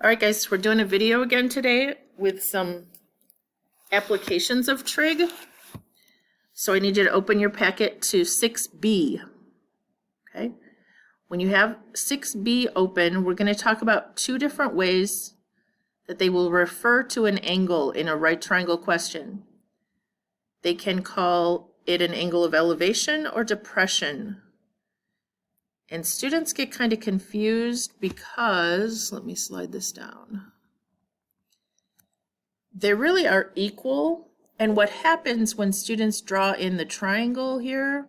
All right, guys, we're doing a video again today with some applications of trig. So I need you to open your packet to 6B. Okay. When you have 6B open, we're going to talk about two different ways that they will refer to an angle in a right triangle question. They can call it an angle of elevation or depression. And students get kind of confused because, let me slide this down. They really are equal. And what happens when students draw in the triangle here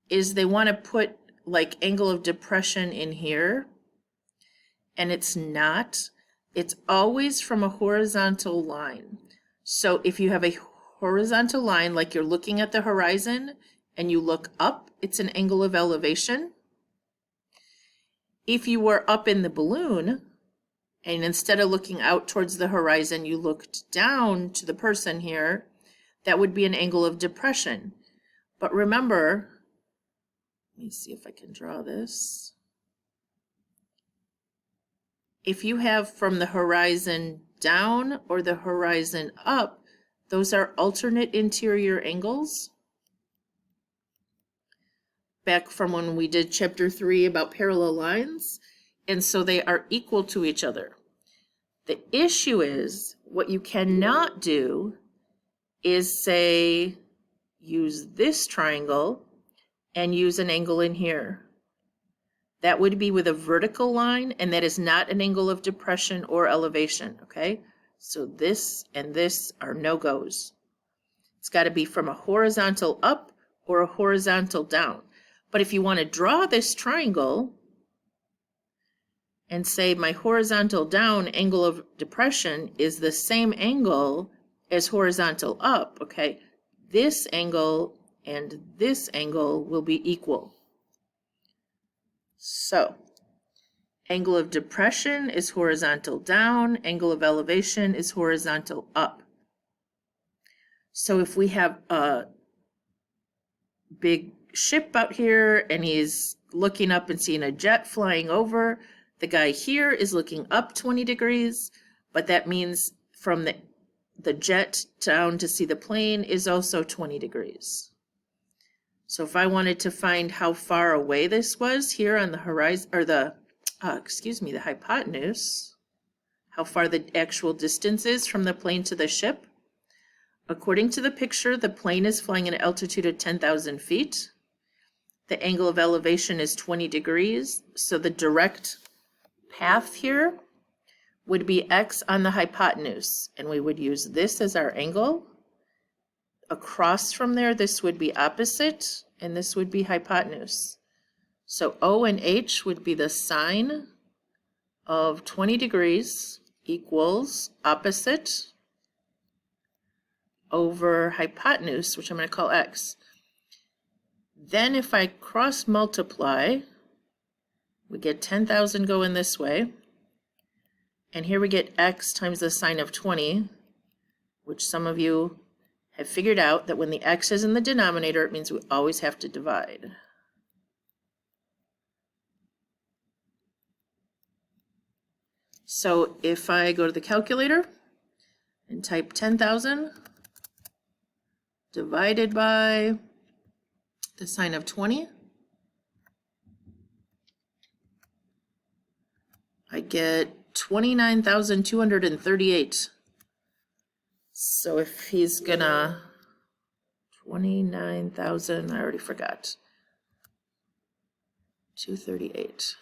is they want to put like angle of depression in here. And it's not. It's always from a horizontal line. So if you have a horizontal line, like you're looking at the horizon and you look up, it's an angle of elevation. If you were up in the balloon and instead of looking out towards the horizon, you looked down to the person here, that would be an angle of depression. But remember, let me see if I can draw this. If you have from the horizon down or the horizon up, those are alternate interior angles. Back from when we did chapter 3 about parallel lines, and so they are equal to each other. The issue is what you cannot do is say use this triangle and use an angle in here. That would be with a vertical line, and that is not an angle of depression or elevation, okay? So this and this are no-goes. It's got to be from a horizontal up or a horizontal down. But if you want to draw this triangle and say my horizontal down angle of depression is the same angle as horizontal up, okay, this angle and this angle will be equal. So angle of depression is horizontal down, angle of elevation is horizontal up. So if we have a big ship out here and he's looking up and seeing a jet flying over, the guy here is looking up 20 degrees, but that means from the jet down to see the plane is also 20 degrees. So if I wanted to find how far away this was here on the horizon, or the hypotenuse, how far the actual distance is from the plane to the ship, according to the picture, the plane is flying at an altitude of 10,000 feet. The angle of elevation is 20 degrees. So the direct path here would be x on the hypotenuse. And we would use this as our angle. Across from there, this would be opposite, and this would be hypotenuse. So O and H would be the sine of 20 degrees equals opposite over hypotenuse, which I'm going to call x. Then if I cross multiply, we get 10,000 going this way. And here we get x times the sine of 20, which some of you have figured out that when the x is in the denominator, it means we always have to divide. So if I go to the calculator and type 10,000 divided by the sine of 20, I get 29,238. So if he's gonna 29,000, I already forgot. 238.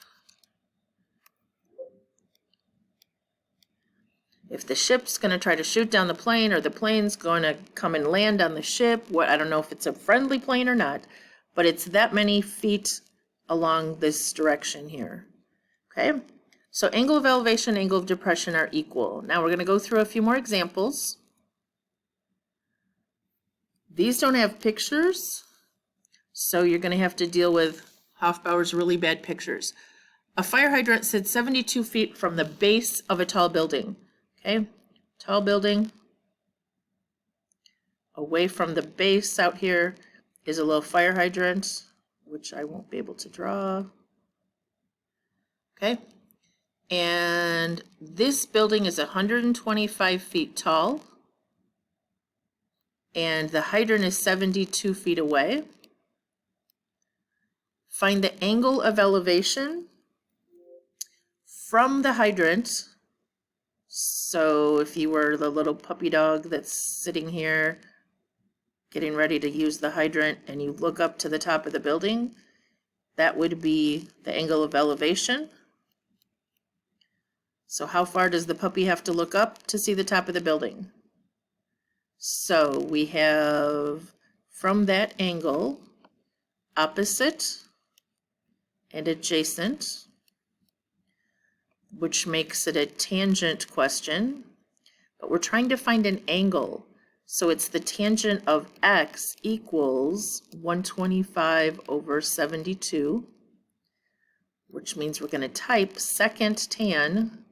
If the ship's going to try to shoot down the plane, or the plane's going to come and land on the ship, I don't know if it's a friendly plane or not, but it's that many feet along this direction here. Okay, so angle of elevation, angle of depression are equal. Now we're going to go through a few more examples. These don't have pictures, so you're going to have to deal with Hofbauer's really bad pictures. A fire hydrant sits 72 feet from the base of a tall building. Okay, tall building. Away from the base out here is a little fire hydrant, which I won't be able to draw. Okay, And this building is 125 feet tall. And the hydrant is 72 feet away. Find the angle of elevation from the hydrant. So if you were the little puppy dog that's sitting here getting ready to use the hydrant and you look up to the top of the building, that would be the angle of elevation. So how far does the puppy have to look up to see the top of the building? So we have from that angle, opposite and adjacent, which makes it a tangent question, but we're trying to find an angle. So it's the tangent of x equals 125 over 72, which means we're going to type second tan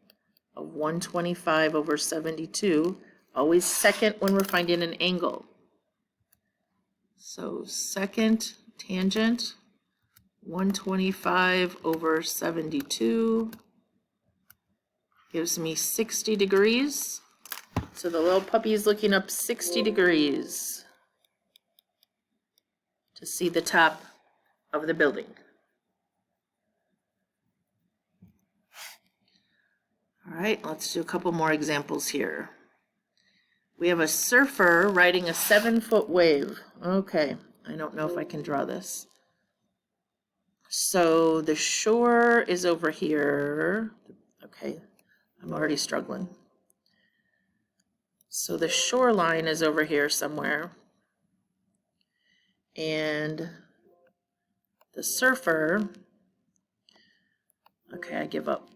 of 125 over 72, always second when we're finding an angle. So second tangent, 125 over 72 gives me 60 degrees. So the little puppy is looking up 60 degrees to see the top of the building. All right, let's do a couple more examples here. We have a surfer riding a 7-foot wave. Okay, I don't know if I can draw this. So the shore is over here. Okay, I'm already struggling. So the shoreline is over here somewhere. And the surfer, okay, I give up.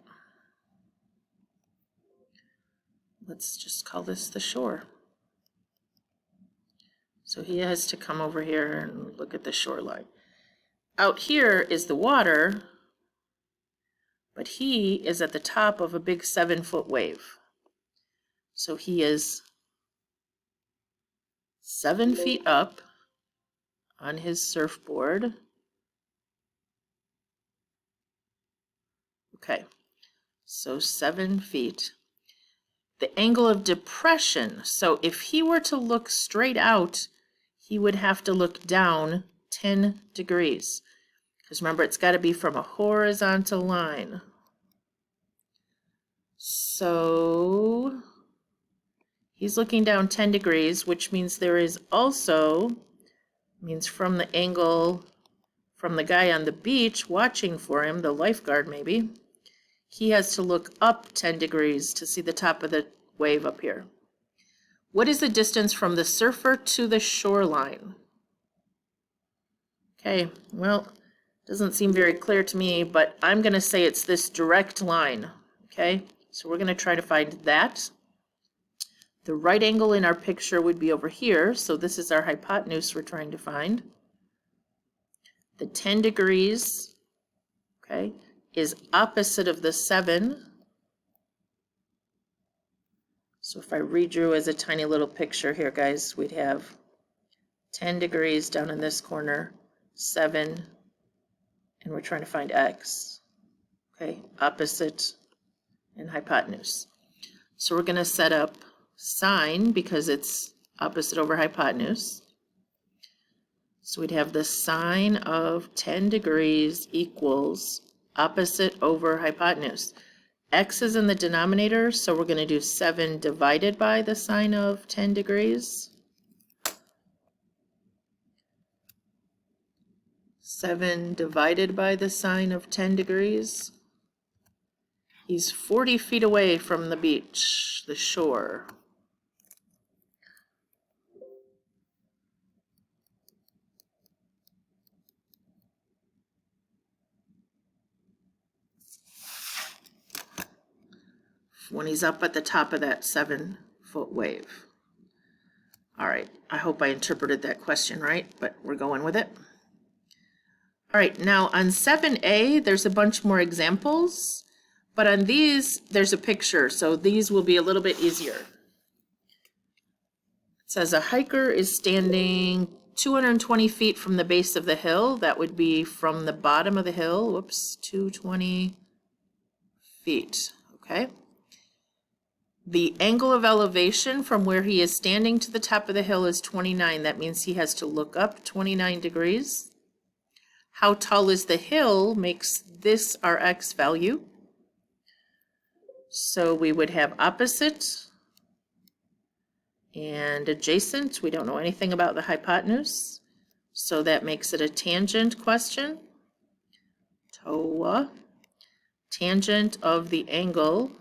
Let's just call this the shore. So he has to come over here and look at the shoreline. Out here is the water, but he is at the top of a big 7-foot wave. So he is 7 feet up on his surfboard. Okay, so 7 feet. The angle of depression, so if he were to look straight out, he would have to look down 10 degrees. Because remember, it's got to be from a horizontal line. So he's looking down 10 degrees, which means there is also, means from the angle from the guy on the beach watching for him, the lifeguard maybe, he has to look up 10 degrees to see the top of the wave up here. What is the distance from the surfer to the shoreline? Okay, well, doesn't seem very clear to me, but I'm going to say it's this direct line. Okay, so we're going to try to find that. The right angle in our picture would be over here, so this is our hypotenuse we're trying to find. The 10 degrees, okay, is opposite of the 7. So if I redrew as a tiny little picture here, guys, we'd have 10 degrees down in this corner, 7, and we're trying to find x. Okay, opposite and hypotenuse. So we're going to set up sine because it's opposite over hypotenuse. So we'd have the sine of 10 degrees equals opposite over hypotenuse. X is in the denominator, so we're going to do 7 divided by the sine of 10 degrees. 7 divided by the sine of 10 degrees. He's 40 feet away from the beach, the shore. When he's up at the top of that 7-foot wave. All right, I hope I interpreted that question right, but we're going with it. All right, now on 7A, there's a bunch more examples, but on these, there's a picture, so these will be a little bit easier. It says a hiker is standing 220 feet from the base of the hill. That would be from the bottom of the hill, whoops, 220 feet, okay? The angle of elevation from where he is standing to the top of the hill is 29. That means he has to look up 29 degrees. How tall is the hill makes this our x value. So we would have opposite and adjacent. We don't know anything about the hypotenuse, so that makes it a tangent question. TOA, tangent of the angle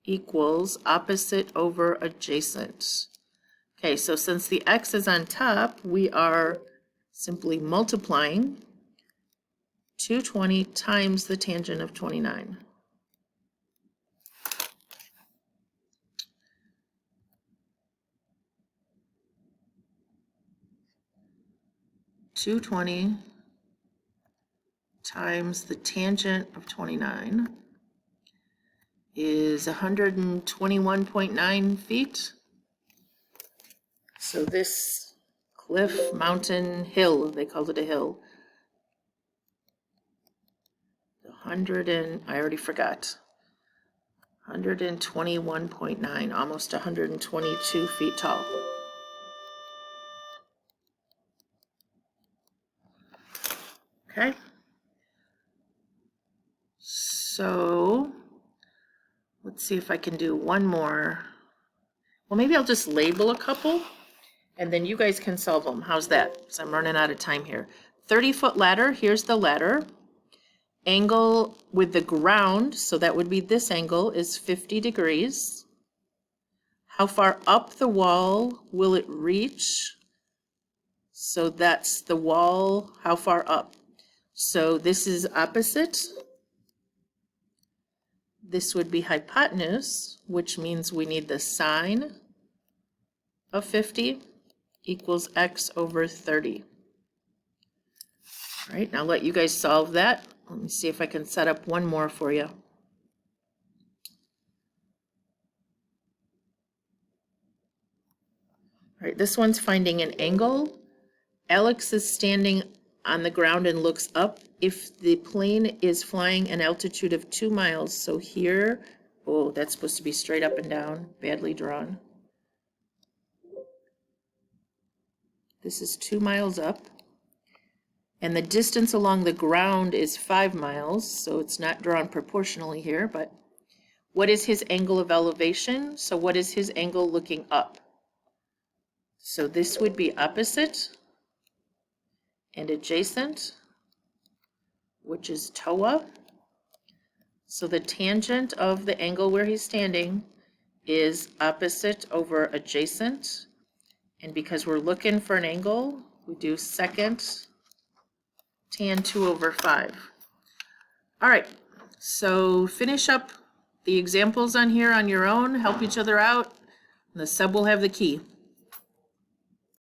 equals opposite over adjacent. Okay, so since the x is on top, we are simply multiplying 220 times the tangent of 29. (220) times the tangent of 29 is 121.9 feet. So this cliff, mountain, hill, they called it a hill. I already forgot. 121.9, almost 122 feet tall. Okay. So let's see if I can do one more. Well, maybe I'll just label a couple and then you guys can solve them. How's that? Because I'm running out of time here. 30-foot ladder, here's the ladder. Angle with the ground, so that would be this angle, is 50 degrees. How far up the wall will it reach? So that's the wall, how far up? So this is opposite. This would be hypotenuse, which means we need the sine of 50 equals x over 30. All right, now let you guys solve that. Let me see if I can set up one more for you. All right, this one's finding an angle. Alex is standing on the ground and looks up. If the plane is flying an altitude of 2 miles, so here, oh, that's supposed to be straight up and down, badly drawn. This is 2 miles up. And the distance along the ground is 5 miles, so it's not drawn proportionally here, but what is his angle of elevation? So what is his angle looking up? So this would be opposite and adjacent, which is TOA. So the tangent of the angle where he's standing is opposite over adjacent. And because we're looking for an angle, we do second tan 2 over 5. All right, so finish up the examples on here on your own, help each other out, and the sub will have the key.